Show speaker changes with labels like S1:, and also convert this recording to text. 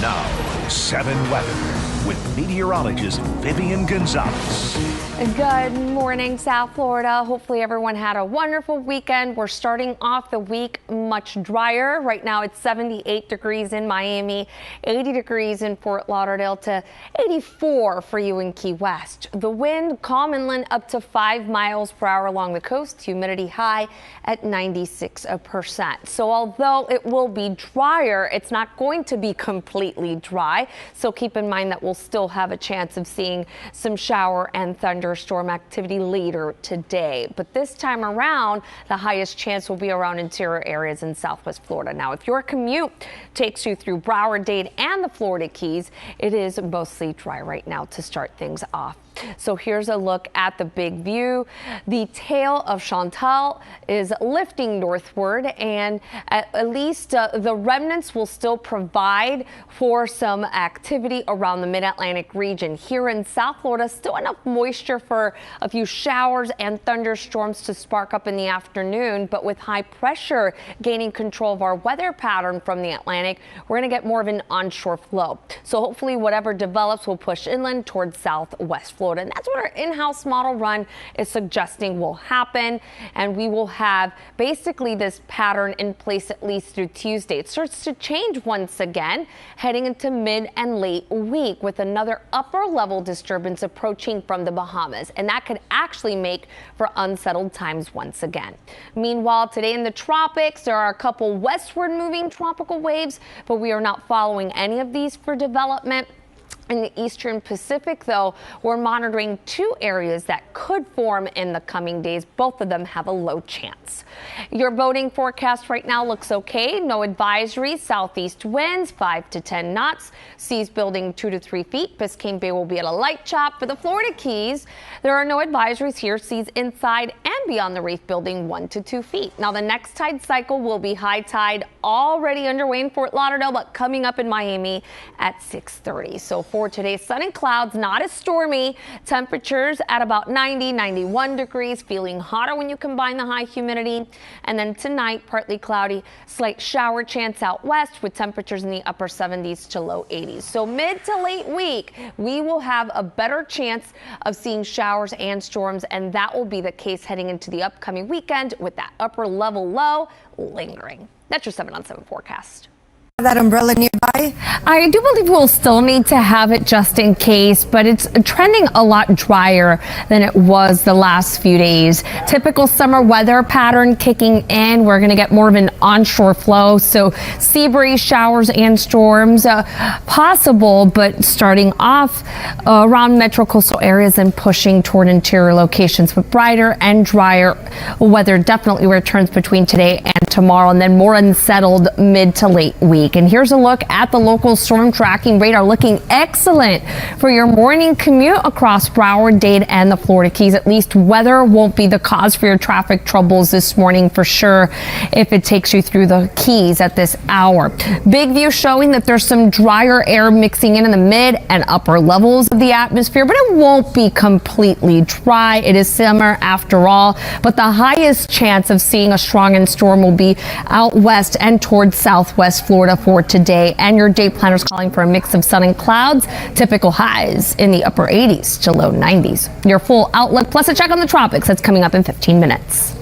S1: Now, 7 weather with meteorologist Vivian Gonzalez.
S2: Good morning, South Florida. Hopefully everyone had a wonderful weekend. We're starting off the week much drier. Right now it's 78 degrees in Miami, 80 degrees in Fort Lauderdale to 84 for you in Key West. The wind calm inland up to 5 miles per hour along the coast. Humidity high at 96%. So although it will be drier, it's not going to be completely dry. So keep in mind that we'll still have a chance of seeing some shower and thunderstorm activity later today. But this time around, the highest chance will be around interior areas in Southwest Florida. Now, if your commute takes you through Broward, Dade, and the Florida Keys, it is mostly dry right now to start things off. So here's a look at the big view. The tail of Chantal is lifting northward, and at least the remnants will still provide for some activity around the mid-Atlantic region. Here in South Florida, still enough moisture for a few showers and thunderstorms to spark up in the afternoon, but with high pressure gaining control of our weather pattern from the Atlantic, we're going to get more of an onshore flow. So hopefully whatever develops will push inland towards southwest Florida. And that's what our in-house model run is suggesting will happen. And we will have basically this pattern in place at least through Tuesday. It starts to change once again heading into mid and late week with another upper level disturbance approaching from the Bahamas. And that could actually make for unsettled times once again. Meanwhile, today in the tropics, there are a couple westward moving tropical waves, but we are not following any of these for development. In the eastern Pacific, though, we're monitoring 2 areas that could form in the coming days. Both of them have a low chance. Your boating forecast right now looks okay. No advisory. Southeast winds 5 to 10 knots. Seas building 2 to 3 feet. Biscayne Bay will be at a light chop. For the Florida Keys, there are no advisories here. Seas inside and beyond the reef building 1 to 2 feet. Now, the next tide cycle will be high tide already underway in Fort Lauderdale, but coming up in Miami at 6:30. So for today's sun and clouds, not as stormy. Temperatures at about 90, 91 degrees, feeling hotter when you combine the high humidity. And then tonight, partly cloudy, slight shower chance out west with temperatures in the upper 70s to low 80s. So mid to late week, we will have a better chance of seeing showers and storms, and that will be the case heading into the upcoming weekend with that upper level low lingering. That's your 7 on 7 forecast.
S3: That umbrella nearby?
S2: I do believe we'll still need to have it just in case, but it's trending a lot drier than it was the last few days. Typical summer weather pattern kicking in. We're going to get more of an onshore flow, so sea breeze, showers and storms possible, but starting off around metro coastal areas and pushing toward interior locations. But brighter and drier weather definitely returns between today and tomorrow, and then more unsettled mid to late week. And here's a look at the local storm tracking radar, looking excellent for your morning commute across Broward, Dade, and the Florida Keys. At least weather won't be the cause for your traffic troubles this morning for sure if it takes you through the Keys at this hour. Big view showing that there's some drier air mixing in the mid and upper levels of the atmosphere, but it won't be completely dry. It is summer after all, but the highest chance of seeing a strong storm will be out west and towards southwest Florida for today, and your day planners calling for a mix of sun and clouds. Typical highs in the upper 80s to low 90s. Your full outlook plus a check on the tropics that's coming up in 15 minutes.